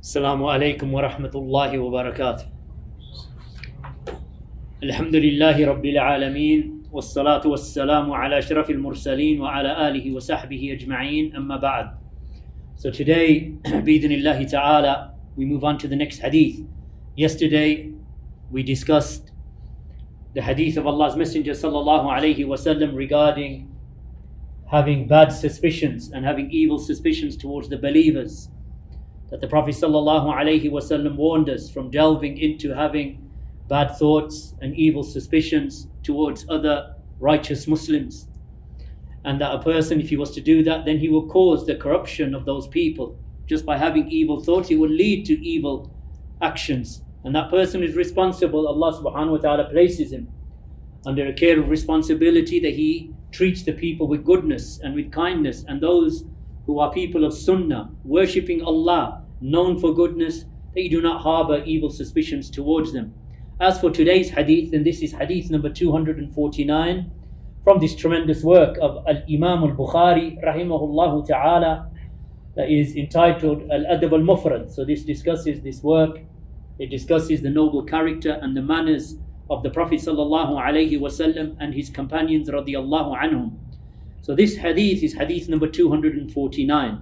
السلام عليكم ورحمة الله وبركاته. الحمد لله رب العالمين والصلاة والسلام على أشرف المرسلين وعلى آله وصحبه أجمعين أما بعد. So today, بإذن ta'ala, we move on to the next hadith. Yesterday, we discussed the hadith of Allah's Messenger sallallahu alayhi wasallam regarding having bad suspicions and having evil suspicions towards the believers. That the Prophet sallallahu alaihi wasallam warned us from delving into having bad thoughts and evil suspicions towards other righteous Muslims, and that a person, if he was to do that, then he will cause the corruption of those people. Just by having evil thoughts, he will lead to evil actions, and that person is responsible. Allah subhanahu wa ta'ala places him under a care of responsibility that he treats the people with goodness and with kindness, and those who are people of Sunnah, worshipping Allah, known for goodness, that you do not harbor evil suspicions towards them. As for today's hadith, then this is hadith number 249 from this tremendous work of Imām al-Bukhari rahimahullah ta'ala, that is entitled Adab Al Mufrad. So this discusses this work, it discusses the noble character and the manners of the Prophet sallallahu alaihi wasallam and his companions radiyallahu anhum. So this hadith is hadith number 249.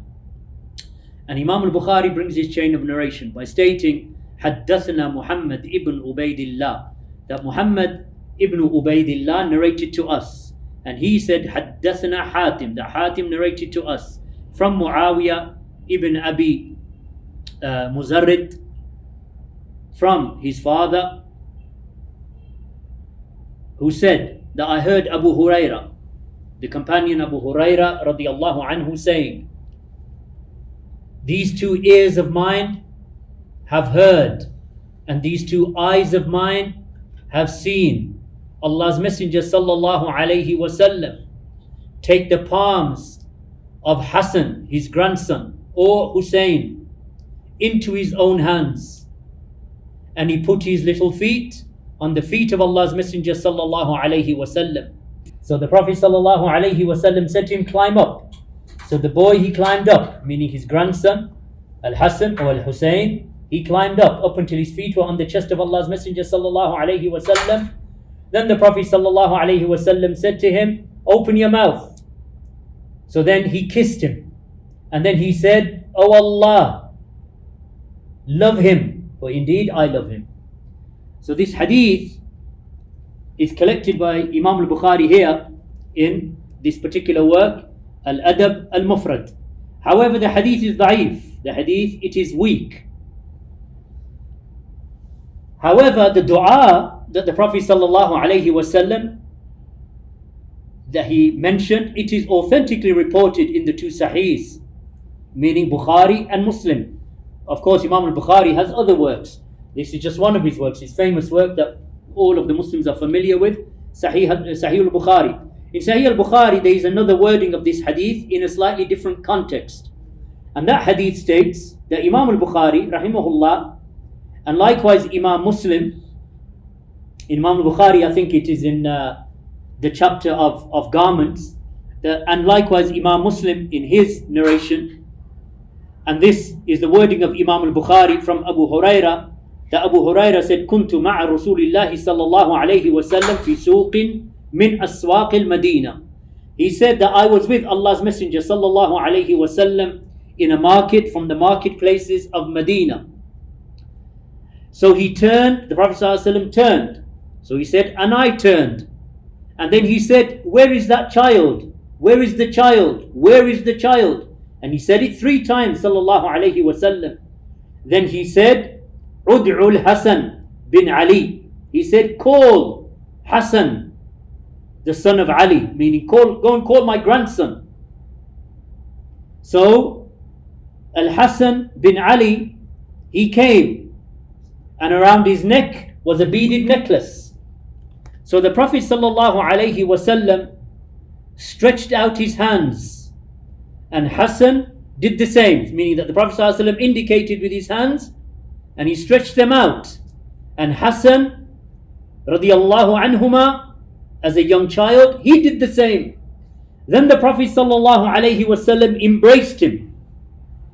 And Imam al-Bukhari brings his chain of narration by stating, Haddathana Muhammad ibn Ubaidillah, that Muhammad ibn Ubaidillah narrated to us. And he said, Haddathana Hatim, that Hatim narrated to us from Muawiyah ibn Abi Muzarrid, from his father, who said that I heard Abu Hurraira, the companion Abu Hurraira radiyallahu anhu, saying, these two ears of mine have heard, and these two eyes of mine have seen Allah's Messenger sallallahu alayhi wasallam take the palms of Hassan, his grandson, or Hussein, into his own hands, and he put his little feet on the feet of Allah's Messenger sallallahu alayhi wasallam. So the Prophet sallallahu alayhi wasallam said to him, climb up. So the boy, he climbed up, meaning his grandson, Al-Hassan or Al-Hussein, he climbed up until his feet were on the chest of Allah's Messenger sallallahu alayhi wasallam. Then the Prophet sallallahu alayhi wasallam said to him, open your mouth. So then he kissed him. And then he said, O Allah, love him, for indeed I love him. So this hadith is collected by Imam al-Bukhari here in this particular work, Al-Adab Al Mufrad. However, the hadith is da'if. The hadith, it is weak. However, the dua that the Prophet sallallahu alaihi wasallam that he mentioned, it is authentically reported in the two Sahihs, meaning Bukhari and Muslim. Of course, Imam al-Bukhari has other works. This is just one of his works, his famous work that all of the Muslims are familiar with, Sahih al-Bukhari. In Sahih al-Bukhari, there is another wording of this hadith in a slightly different context. And that hadith states that Imam al-Bukhari, rahimahullah, and likewise Imam Muslim, Imam al-Bukhari, I think it is in the chapter of garments, and likewise Imam Muslim in his narration, and this is the wording of Imam al-Bukhari from Abu Hurraira, that Abu Hurraira said, كنت مع رسول الله صلى الله عليه وسلم في سوق من أسواق المدينة. He said that I was with Allah's Messenger sallallahu alayhi wasallam in a market from the marketplaces of Medina. So he turned, the Prophet sallallahu alayhi wasallam turned. So he said, and I turned. And then he said, where is that child? Where is the child? Where is the child? And he said it 3 times sallallahu alayhi wasallam. Then he said, Ud'u al-Hasan bin Ali. He said, call Hassan, the son of Ali, meaning go and call my grandson. So Al-Hasan bin Ali, he came, and around his neck was a beaded necklace. So the Prophet sallallahu alaihi wasallam stretched out his hands, and Hassan did the same, meaning that the Prophet sallallahu alaihi wasallam indicated with his hands, and he stretched them out. And Hassan radiyallahu anhuma, as a young child, he did the same. Then the Prophet sallallahu alaihi wasallam embraced him,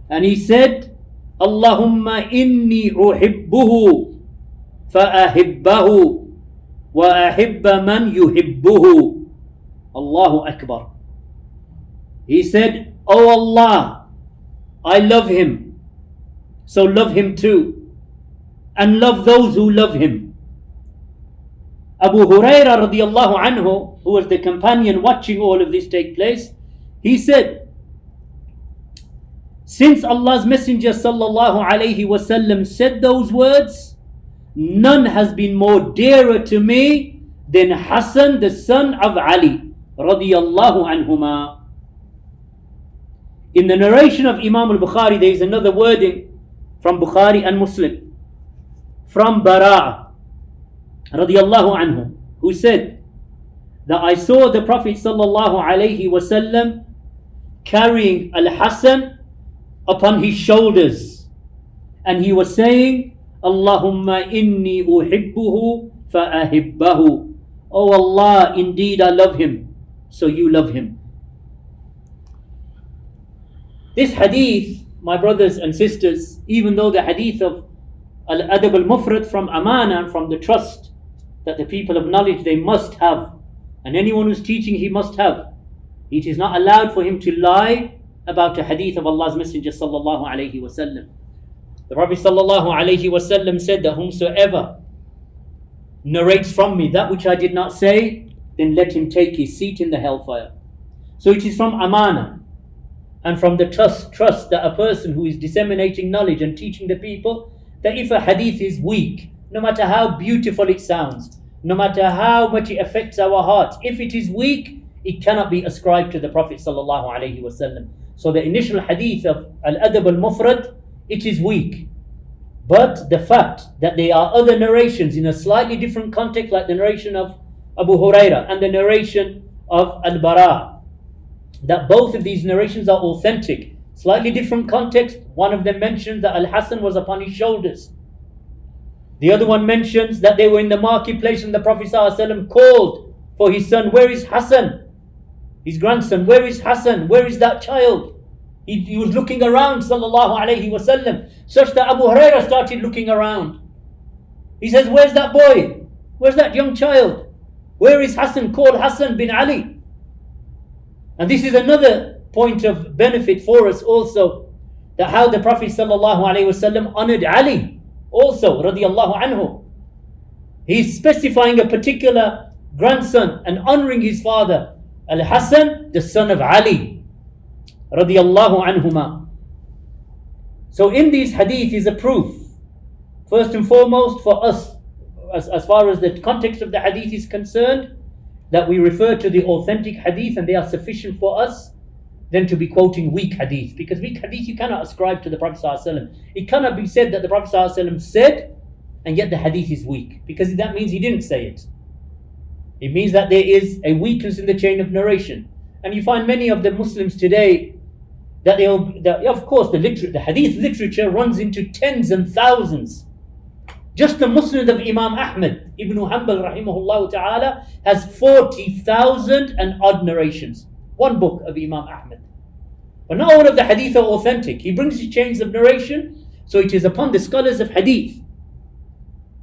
and he said, Allahumma inni uhibbuhu fa'ahibbahu wa ahibba man yuhibbuhu. Allahu Akbar. He said, "Oh Allah, I love him, so love him too, and love those who love him." Abu Hurraira radiallahu anhu, who was the companion watching all of this take place, he said, since Allah's Messenger sallallahu alayhi wasallam said those words, none has been more dearer to me than Hassan, the son of Ali radiallahu anhuma. In the narration of Imam al-Bukhari, there is another wording from Bukhari and Muslim, from Bara'a radiallahu anhu, who said that I saw the Prophet sallallahu alayhi wasallam carrying Al-Hasan upon his shoulders, and he was saying, Allahumma inni uhibbuhu fa'ahibbahu. Oh Allah, indeed I love him, so you love him. This hadith, my brothers and sisters, even though the hadith of Adab Al Mufrad from Amana, from the trust that the people of knowledge they must have, and anyone who's teaching he must have, it is not allowed for him to lie about a hadith of Allah's Messenger sallallahu alayhi wasallam. The Prophet sallallahu alayhi wasallam said that whomsoever narrates from me that which I did not say, then let him take his seat in the hellfire. So it is from Amana and from the trust that a person who is disseminating knowledge and teaching the people, that if a hadith is weak, no matter how beautiful it sounds, no matter how much it affects our hearts, if it is weak, it cannot be ascribed to the Prophet sallallahu alaihi wasallam. So the initial hadith of Al-Adab Al Mufrad, it is weak. But the fact that there are other narrations in a slightly different context, like the narration of Abu Huraira and the narration of Al-Bara, that both of these narrations are authentic, slightly different context. One of them mentions that Al-Hasan was upon his shoulders. The other one mentions that they were in the marketplace and the Prophet ﷺ called for his son, "Where is Hassan?" His grandson, "Where is Hassan? Where is that child?" He was looking around sallallahu alayhi wasallam, such that Abu Huraira started looking around. He says, "Where's that boy? Where's that young child? Where is Hassan? Call Hassan bin Ali." And this is another point of benefit for us also, that how the Prophet sallallahu alayhi wasallam honored Ali also radiyallahu anhu. He's specifying a particular grandson and honoring his father, Al-Hasan, the son of Ali radiyallahu anhuma. So in these hadith is a proof, first and foremost for us, as far as the context of the hadith is concerned, that we refer to the authentic hadith and they are sufficient for us, than to be quoting weak hadith. Because weak hadith you cannot ascribe to the Prophet ﷺ. It cannot be said that the Prophet ﷺ said and yet the hadith is weak, because that means he didn't say it. It means that there is a weakness in the chain of narration. And you find many of the Muslims today that of course the hadith literature runs into tens and thousands. Just the Musnad of Imam Ahmad ibn Hanbal rahimahullah ta'ala has 40,000 and odd narrations. One book of Imam Ahmad. But not all of the hadith are authentic. He brings his chains of narration, so it is upon the scholars of hadith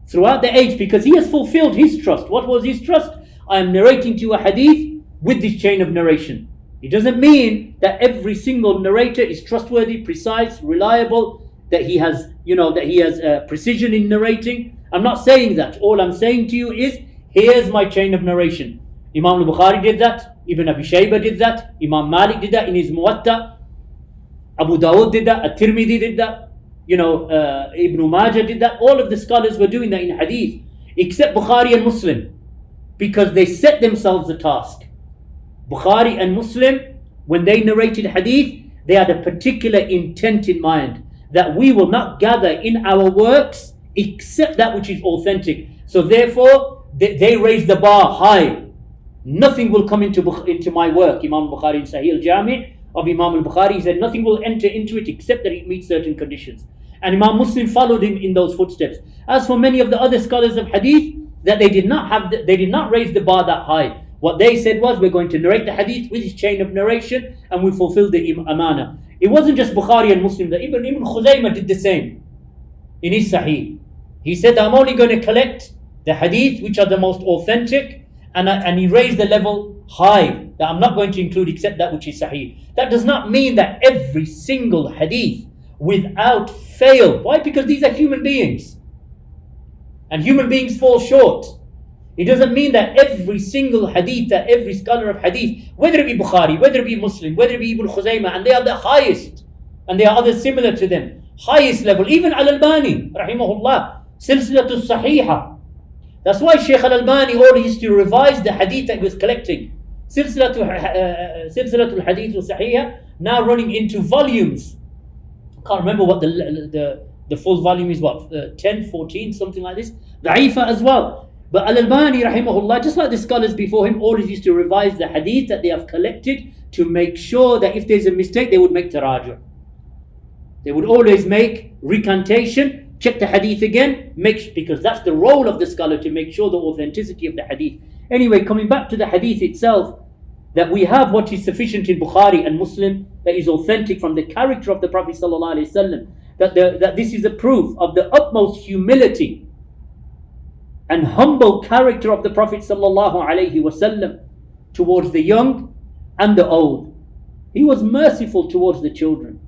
throughout the age, because he has fulfilled his trust. What was his trust? I am narrating to you a hadith with this chain of narration. It doesn't mean that every single narrator is trustworthy, precise, reliable, that he has precision in narrating. I'm not saying that. All I'm saying to you is, here's my chain of narration. Imam al-Bukhari did that, Ibn Abi Shayba did that, Imam Malik did that in his Muwatta, Abu Dawud did that, At-Tirmidhi did that, Ibn Majah did that. All of the scholars were doing that in hadith, except Bukhari and Muslim, because they set themselves a task. Bukhari and Muslim, when they narrated hadith, they had a particular intent in mind, that we will not gather in our works except that which is authentic. So therefore, they raise the bar high. Nothing will come into my work. Imam Bukhari in Sahih al-Jami' of Imam al-Bukhari, he said nothing will enter into it except that it meets certain conditions. And Imam Muslim followed him in those footsteps. As for many of the other scholars of hadith, that they did not raise the bar that high. What they said was, we're going to narrate the hadith with his chain of narration and we fulfill the amana. It wasn't just Bukhari and Muslim, that Ibn Khuzaymah did the same in his Sahih. He said, I'm only going to collect the hadith which are the most authentic, and he raised the level high, that I'm not going to include except that which is Sahih. That does not mean that every single hadith without fail. Why? Because these are human beings. And human beings fall short. It doesn't mean that every single hadith, that every scholar of hadith, whether it be Bukhari, whether it be Muslim, whether it be Ibn Khuzaymah, and they are the highest, and there are others similar to them, highest level, even Al-Albani, rahimahullah, Silsilatul Sahiha. That's why Shaykh Al-Albani always used to revise the hadith that he was collecting. Silsilatul Hadith Sahiha, now running into volumes. I can't remember what the full volume is, 10, 14, something like this. Da'ifa as well. But Al-Albani rahimahullah, just like the scholars before him, always used to revise the hadith that they have collected to make sure that if there's a mistake, they would make tarajur. They would always make recantation, check the hadith again, because that's the role of the scholar, to make sure the authenticity of the hadith. Anyway, coming back to the hadith itself, that we have what is sufficient in Bukhari and Muslim, that is authentic from the character of the Prophet sallallahu alaihi wasallam, that this is a proof of the utmost humility and humble character of the Prophet sallallahu alaihi wasallam towards the young and the old. He was merciful towards the children,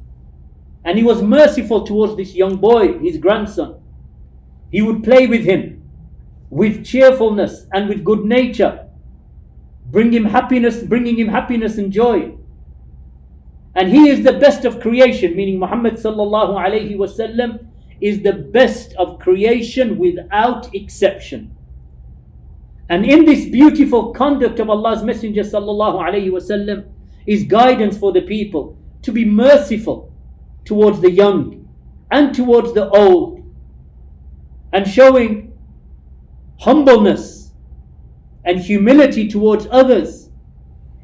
and he was merciful towards this young boy, his grandson. He would play with him with cheerfulness and with good nature, bringing him happiness and joy. And he is the best of creation, meaning Muhammad sallallahu alaihi wasallam is the best of creation without exception. And in this beautiful conduct of Allah's Messenger sallallahu alaihi wasallam is guidance for the people to be merciful towards the young and towards the old, and showing humbleness and humility towards others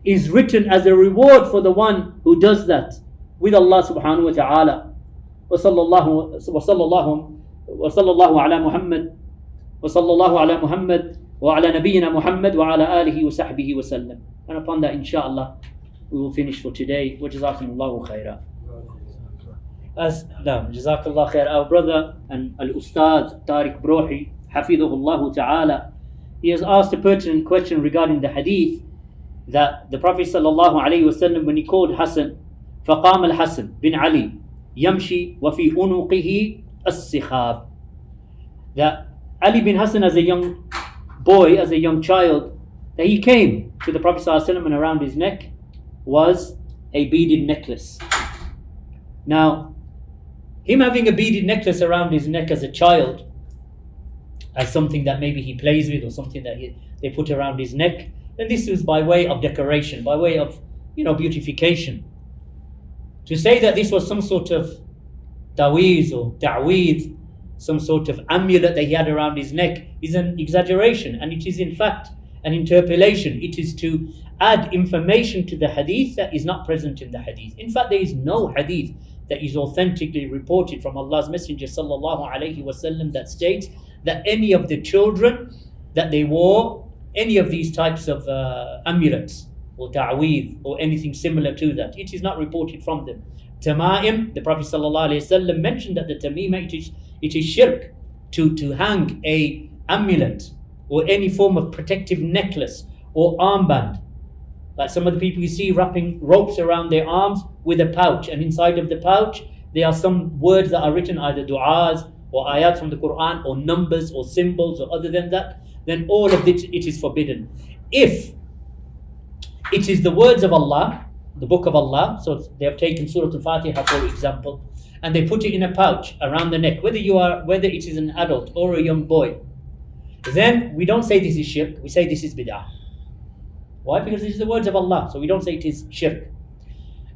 is written as a reward for the one who does that with Allah subhanahu wa ta'ala. وصلى الله على محمد وصلى الله على محمد وعلى نبينا محمد وعلى آله وصحبه وسلم. And upon that, inshallah, we will finish for today. وجزاكم الله خيرا. Jazakallah khair. Our brother and Al-Ustad Tariq Brohi, Hafidhahullah Ta'ala, he has asked a pertinent question regarding the hadith that the Prophet sallallahu alaihi wasallam, when he called Hassan, فقام الحسن بن علي يمشي وفي عنقه السخاب, that Ali bin Hassan, as a young boy, as a young child, that he came to the Prophet sallallahu alaihi wasallam, and around his neck was a beaded necklace. Now, him having a beaded necklace around his neck as a child, as something that maybe he plays with, or something that they put around his neck, then this was by way of decoration, by way of beautification. To say that this was some sort of taweez or ta'weez, some sort of amulet that he had around his neck, is an exaggeration, and it is in fact an interpolation. It is to add information to the hadith that is not present in the hadith. In fact, there is no hadith that is authentically reported from Allah's Messenger sallallahu alaihi wasallam that states that any of the children that they wore any of these types of amulets or ta'weez or anything similar to that. It is not reported from them. Tama'im, the Prophet sallallahu alaihi wasallam mentioned that the tamima, it is shirk to hang a amulet or any form of protective necklace or armband. Like some of the people you see wrapping ropes around their arms with a pouch, and inside of the pouch there are some words that are written, either du'as or ayat from the Quran or numbers or symbols or other than that. Then all of it is forbidden. If it is the words of Allah, the book of Allah, so they have taken Surah Al-Fatiha for example, and they put it in a pouch around the neck, whether it is an adult or a young boy, then we don't say this is shirk, we say this is bid'ah. Why? Because this is the words of Allah, so we don't say it is shirk.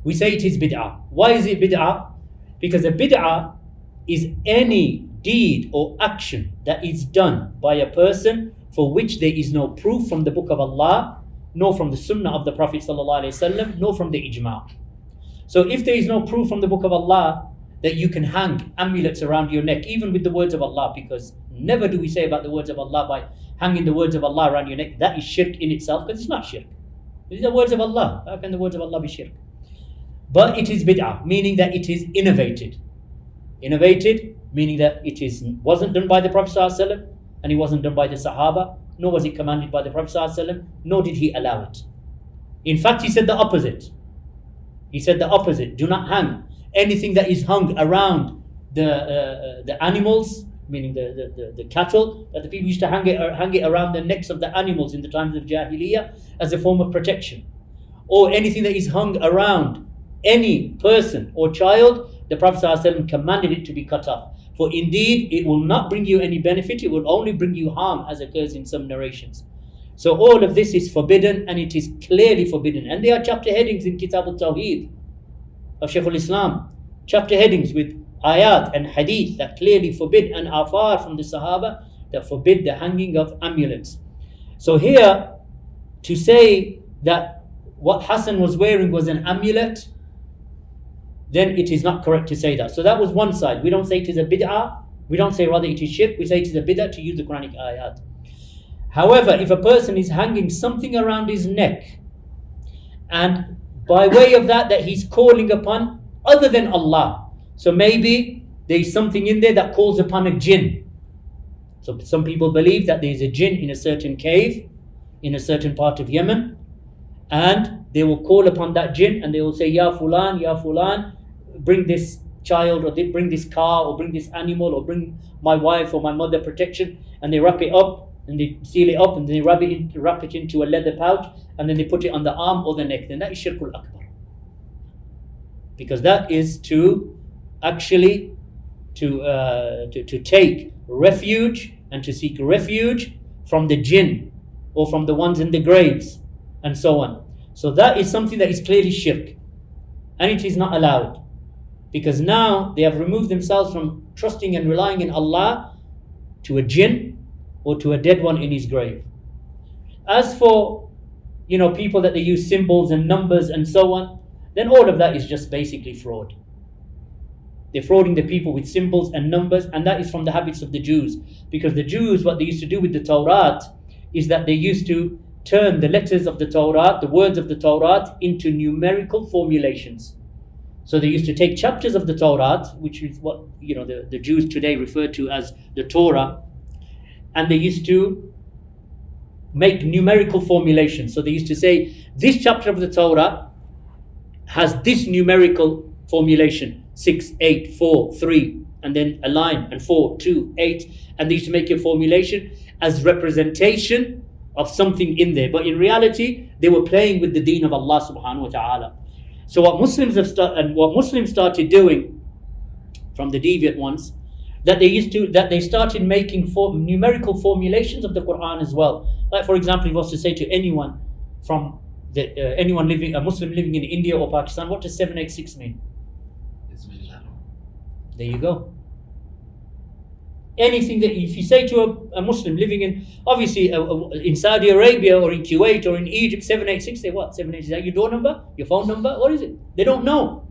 We say it is bid'ah. Why is it bid'ah? Because a bid'ah is any deed or action that is done by a person for which there is no proof from the book of Allah, nor from the Sunnah of the Prophet ﷺ, nor from the Ijma'. So if there is no proof from the book of Allah that you can hang amulets around your neck, even with the words of Allah, because never do we say about the words of Allah by hanging the words of Allah around your neck, that is shirk in itself, because it's not shirk. These are words of Allah. How can the words of Allah be shirk? But it is bid'ah, meaning that it is innovated. Innovated, meaning that wasn't done by the Prophet ﷺ, and it wasn't done by the Sahaba, nor was it commanded by the Prophet ﷺ, nor did he allow it. In fact, he said the opposite. He said the opposite. Do not hang anything that is hung around the animals, meaning the cattle, that the people used to hang it around the necks of the animals in the times of Jahiliyyah as a form of protection. Or anything that is hung around any person or child, the Prophet ﷺ commanded it to be cut off. For indeed, it will not bring you any benefit, it will only bring you harm, as occurs in some narrations. So all of this is forbidden, and it is clearly forbidden. And there are chapter headings in Kitab al-Tawheed of Shaykh al-Islam, chapter headings with ayat and hadith that clearly forbid, and are far from the Sahaba that forbid the hanging of amulets. So here, to say that what Hassan was wearing was an amulet, then it is not correct to say that. So that was one side. We don't say it is a bid'ah, we don't say rather it is shirk, we say it is a bid'ah to use the Quranic ayat. However, if a person is hanging something around his neck, and by way of that he's calling upon other than Allah, so maybe there is something in there that calls upon a jinn. So some people believe that there is a jinn in a certain cave, in a certain part of Yemen, and they will call upon that jinn and they will say, Ya Fulan, bring this child, or bring this car, or bring this animal, or bring my wife or my mother protection, and they wrap it up, and they seal it up, and then they wrap it into a leather pouch, and then they put it on the arm or the neck. Then that is shirkul akbar, because that is to actually to take refuge and to seek refuge from the jinn or from the ones in the graves and so on. So that is something that is clearly shirk, and it is not allowed, because now they have removed themselves from trusting and relying in Allah to a jinn or to a dead one in his grave. As for people that they use symbols and numbers and so on, then all of that is just basically fraud. They're frauding the people with symbols and numbers, and that is from the habits of the Jews. Because the Jews, what they used to do with the Torah is that they used to turn the letters of the Torah, the words of the Torah, into numerical formulations. So they used to take chapters of the Torah, which is what the Jews today refer to as the Torah, and they used to make numerical formulations. So they used to say, this chapter of the Torah has this numerical formulation, 6, 8, 4, 3, and then a line, and 4, 2, 8, and they used to make a formulation as representation of something in there. But in reality, they were playing with the deen of Allah subhanahu wa ta'ala. So what Muslims started doing from the deviant ones, that they started making numerical formulations of the Quran as well. Like, for example, if I was to say to anyone from a Muslim living in India or Pakistan, what does 786 mean? There you go. Anything that, if you say to a Muslim living in, obviously in Saudi Arabia or in Kuwait or in Egypt, 786, say what? 786, is that your door number? Your phone number? What is it? They don't know.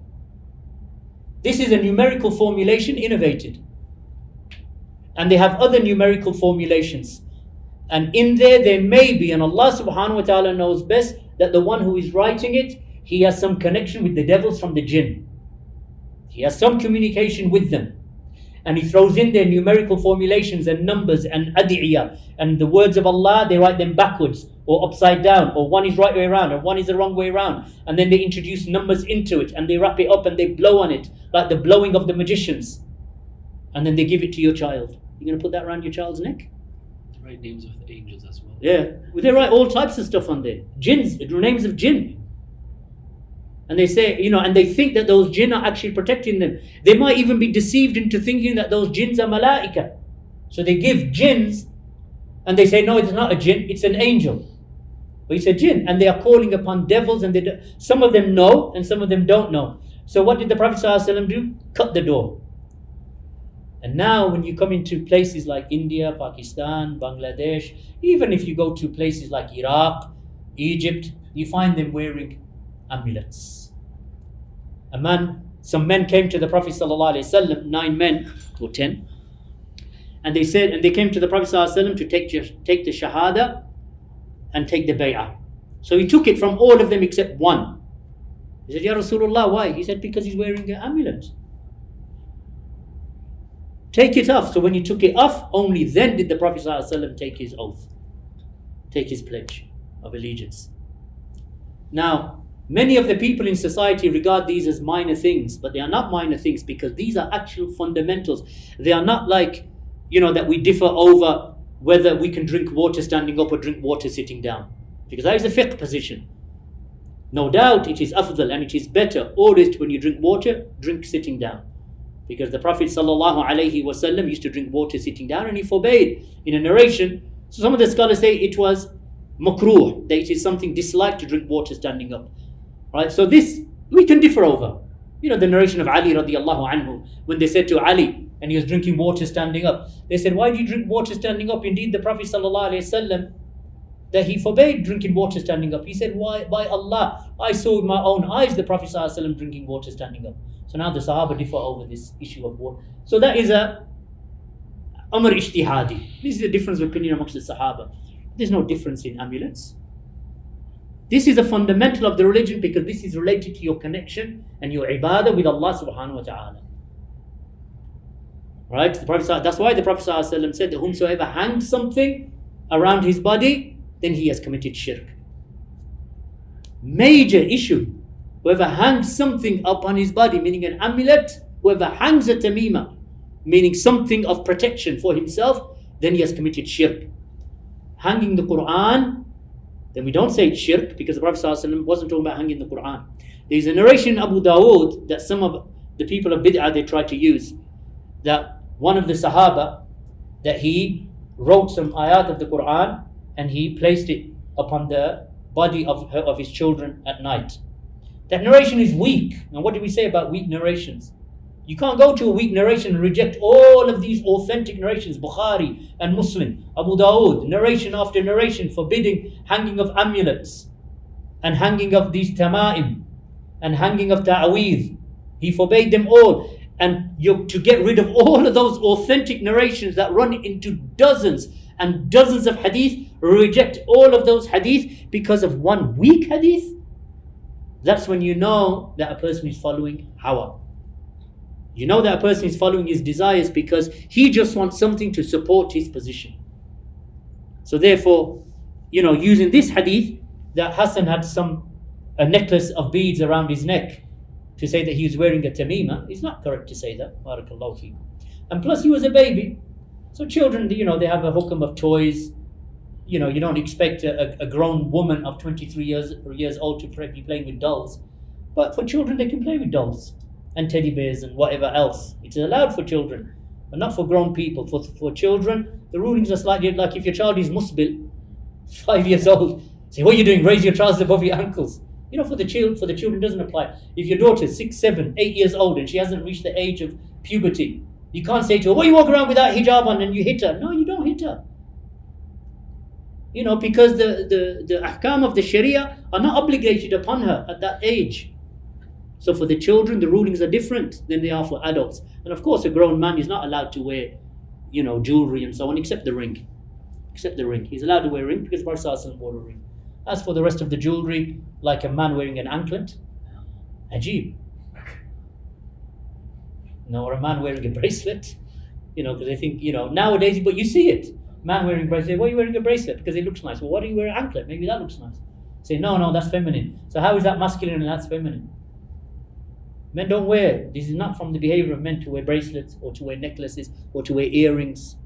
This is a numerical formulation innovated. And they have other numerical formulations. And in there may be, and Allah subhanahu wa ta'ala knows best, that the one who is writing it, he has some connection with the devils from the jinn. He has some communication with them. And he throws in their numerical formulations and numbers and adiyah. And the words of Allah, they write them backwards or upside down, or one is right way around or one is the wrong way around. And then they introduce numbers into it and they wrap it up and they blow on it, like the blowing of the magicians. And then they give it to your child. You're going to put that around your child's neck? They write names of the angels as well. Yeah, they write all types of stuff on there. Jinns, names of jinn. And they say, and they think that those jinn are actually protecting them. They might even be deceived into thinking that those jinns are malaika. So they give jinns, and they say, no, it's not a jinn, it's an angel. But it's a jinn, and they are calling upon devils, and some of them know, and some of them don't know. So what did the Prophet ﷺ do? Cut the door. And now when you come into places like India, Pakistan, Bangladesh, even if you go to places like Iraq, Egypt, you find them wearing amulets. Some men came to the Prophet ﷺ, 9 men or 10, and they came to the Prophet ﷺ to take the shahada and take the bay'ah. So he took it from all of them except one. He said, Ya Rasulullah, why? He said, because he's wearing an amulet. Take it off. So when he took it off, only then did the Prophet ﷺ take his oath, take his pledge of allegiance. Now, many of the people in society regard these as minor things, but they are not minor things because these are actual fundamentals. They are not like, that we differ over whether we can drink water standing up or drink water sitting down. Because that is a fiqh position. No doubt it is afdal and it is better always when you drink water, drink sitting down. Because the Prophet ﷺ used to drink water sitting down and he forbade in a narration. So some of the scholars say it was makruh, that it is something disliked to drink water standing up. Right? So this we can differ over. The narration of Ali radiallahu anhu, when they said to Ali, and he was drinking water standing up, they said, why do you drink water standing up? Indeed, the Prophet ﷺ, that he forbade drinking water standing up. He said, why? By Allah, I saw with my own eyes the Prophet ﷺ drinking water standing up. So now the Sahaba differ over this issue of water. So that is a amr ijtihadi. This is the difference of opinion amongst the Sahaba. There's no difference in amulets. This is a fundamental of the religion because this is related to your connection and your ibadah with Allah subhanahu wa ta'ala. Right? That's why the Prophet ﷺ said that whomsoever hangs something around his body, then he has committed shirk. Major issue. Whoever hangs something upon his body, meaning an amulet, whoever hangs a tamima, meaning something of protection for himself, then he has committed shirk. Hanging the Quran, then we don't say it's shirk because the Prophet ﷺ wasn't talking about hanging the Quran. There's a narration in Abu Dawood that some of the people of bid'ah, they try to use, that one of the Sahaba, that he wrote some ayat of the Quran and he placed it upon the body of his children at night. That narration is weak. Now what do we say about weak narrations? You can't go to a weak narration and reject all of these authentic narrations, Bukhari and Muslim, Abu Dawood, narration after narration forbidding hanging of amulets and hanging of these tama'im and hanging of ta'aweez. He forbade them all. And to get rid of all of those authentic narrations that run into dozens and dozens of hadith, reject all of those hadith because of one weak hadith, that's when you know that a person is following hawa. You know that a person is following his desires because he just wants something to support his position. So therefore, using this hadith that Hassan had a necklace of beads around his neck to say that he was wearing a tamima, it's not correct to say that. Barakallahu feekum. And plus he was a baby. So children, they have a hukum of toys. You don't expect a grown woman of 23 years old to be playing with dolls. But for children, they can play with dolls and teddy bears and whatever else. It's allowed for children, but not for grown people. For children, the rulings are slightly like if your child is musbil, 5 years old, say, what are you doing? Raise your trousers above your ankles. For the children, it doesn't apply. If your daughter is 6, 7, 8 years old and she hasn't reached the age of puberty, you can't say to her, "Why you walk around without hijab on?" and you hit her. No, you don't hit her. Because the ahkam of the Sharia are not obligated upon her at that age. So for the children, the rulings are different than they are for adults. And of course, a grown man is not allowed to wear, jewelry and so on, except the ring. Except the ring. He's allowed to wear a ring because Prophet ﷺ wore a ring. As for the rest of the jewelry, like a man wearing an anklet, ajib. Or a man wearing a bracelet, because they think, nowadays, but you see it. Man wearing a bracelet, why are you wearing a bracelet? Because it looks nice. Well, why do you wear an anklet? Maybe that looks nice. Say, no, that's feminine. So how is that masculine and that's feminine? Men don't wear. This is not from the behavior of men to wear bracelets or to wear necklaces or to wear earrings.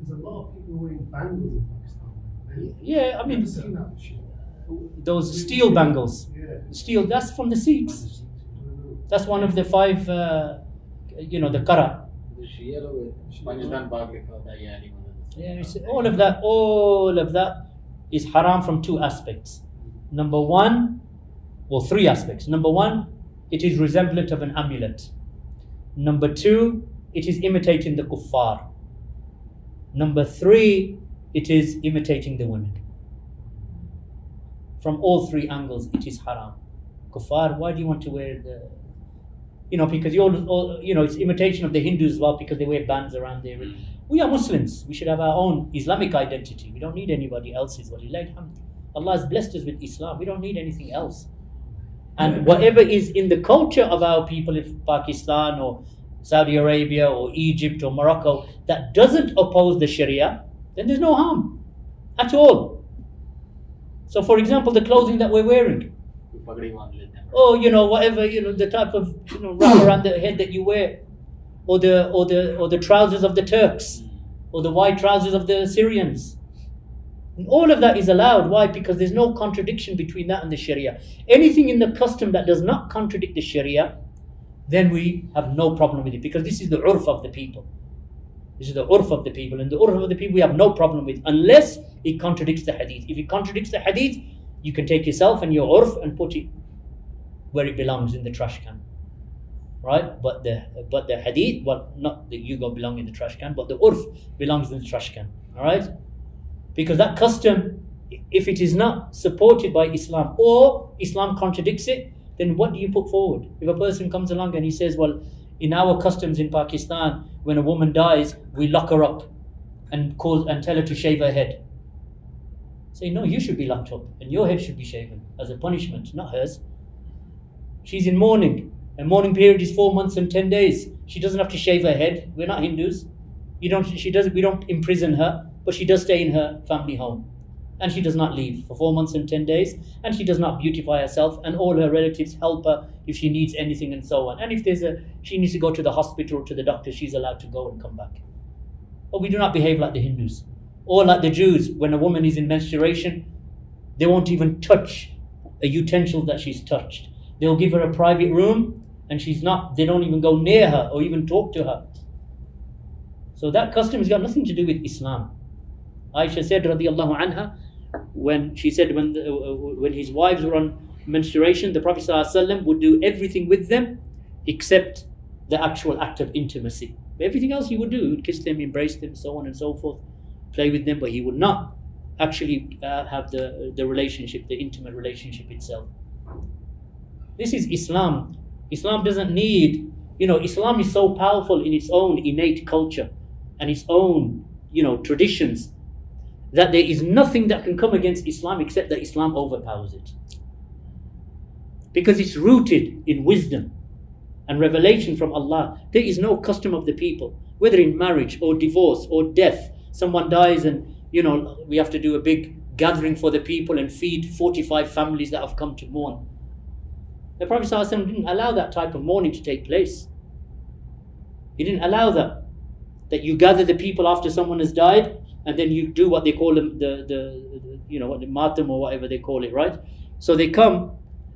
There's a lot of people wearing bangles in Pakistan. Yeah, I mean, seen that shit. Those steel bangles. Yeah. Steel, that's from the Sikhs. That's one of the 5, the kara. Yeah, all of that is haram from 2 aspects. Number 1, 3 aspects. Number 1, it is resemblant of an amulet. Number 2, it is imitating the kuffar. Number 3, it is imitating the women. From all 3 angles, it is haram. Kuffar, why do you want to wear the... because it's imitation of the Hindus as well because they wear bands around their... We are Muslims. We should have our own Islamic identity. We don't need anybody else's. Walillahil hamd. Allah has blessed us with Islam. We don't need anything else. And whatever is in the culture of our people, if Pakistan or Saudi Arabia or Egypt or Morocco, that doesn't oppose the Sharia, then there's no harm at all. So for example, the clothing that we're wearing, or whatever, the type of wrap around the head that you wear, or the trousers of the Turks, or the white trousers of the Syrians. And all of that is allowed. Why? Because there's no contradiction between that and the Sharia. Anything in the custom that does not contradict the Sharia, then we have no problem with it, because this is the urf of the people. This is the urf of the people, and the urf of the people we have no problem with, unless it contradicts the hadith. If it contradicts the hadith, you can take yourself and your urf and put it where it belongs, in the trash can, right? But the hadith, well, not that you go belong in the trash can, but the urf belongs in the trash can, all right? Because that custom, if it is not supported by Islam, or Islam contradicts it, then what do you put forward? If a person comes along and he says, well, in our customs in Pakistan, when a woman dies, we lock her up and tell her to shave her head. Say, no, you should be locked up and your head should be shaven as a punishment, not hers. She's in mourning. A mourning period is 4 months and 10 days. She doesn't have to shave her head. We're not Hindus. We don't imprison her, but she does stay in her family home. And she does not leave for 4 months and 10 days. And she does not beautify herself. And all her relatives help her if she needs anything and so on. And if she needs to go to the hospital or to the doctor, she's allowed to go and come back. But we do not behave like the Hindus. Or like the Jews, when a woman is in menstruation, they won't even touch a utensil that she's touched. They'll give her a private room and they don't even go near her or even talk to her. So that custom has got nothing to do with Islam. Aisha said, radiyallahu anha, when his wives were on menstruation, the Prophet ﷺ would do everything with them except the actual act of intimacy. But everything else he would do. He would kiss them, embrace them, so on and so forth, play with them, but he would not actually have the relationship, the intimate relationship itself. This is Islam. Islam doesn't need, Islam is so powerful in its own innate culture and its own, traditions, that there is nothing that can come against Islam except that Islam overpowers it. Because it's rooted in wisdom and revelation from Allah. There is no custom of the people, whether in marriage or divorce or death. Someone dies and, we have to do a big gathering for the people and feed 45 families that have come to mourn. The Prophet ﷺ didn't allow that type of mourning to take place. He didn't allow that you gather the people after someone has died and then you do what they call them, the matam or whatever they call it, right? So they come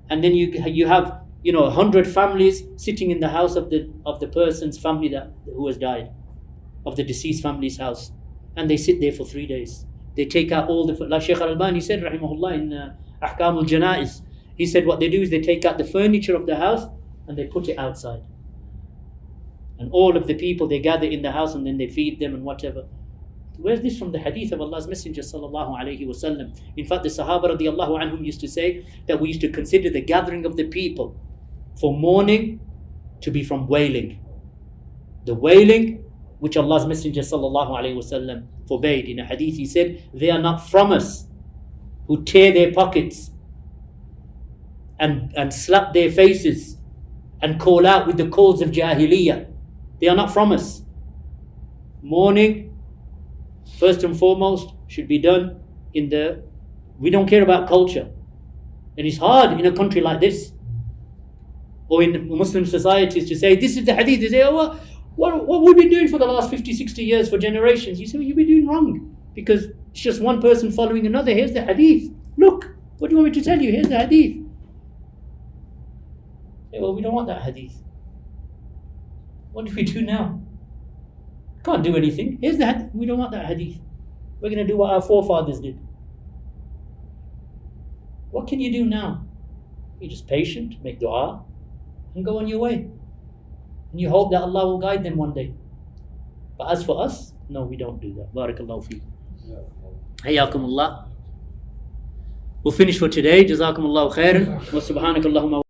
and then you have 100 families sitting in the house of the person's family who has died, of the deceased family's house, and they sit there for 3 days. They take out all like Shaykh Al-Albani said, rahimahullah, in Ahkam al-Janaiz. He said what they do is they take out the furniture of the house and they put it outside. And all of the people, they gather in the house and then they feed them and whatever. Where's this from? The hadith of Allah's Messenger sallallahu alayhi wasallam. In fact, the Sahaba radiallahu anhum used to say that we used to consider the gathering of the people for mourning to be from wailing. The wailing which Allah's Messenger sallallahu alayhi wasallam forbade. In a hadith he said, they are not from us who tear their pockets and slap their faces and call out with the calls of Jahiliyyah. They are not from us. Mourning, first and foremost, should be done we don't care about culture. And it's hard in a country like this, or in Muslim societies, to say, this is the hadith. They say, oh, what we've been doing for the last 50, 60 years, for generations. You say, well, you've been doing wrong, because it's just one person following another. Here's the hadith. Look, what do you want me to tell you? Here's the hadith. Say, well, we don't want that hadith. What do we do now? Can't do anything. Here's the hadith. We don't want that hadith. We're going to do what our forefathers did. What can you do now? You're just patient, make dua, and go on your way. And you hope that Allah will guide them one day. But as for us, no, we don't do that. Barakallahu feekum. Hayyakumullah. We'll finish for today. Jazakumullahu khairan. Wa subhanakallahumma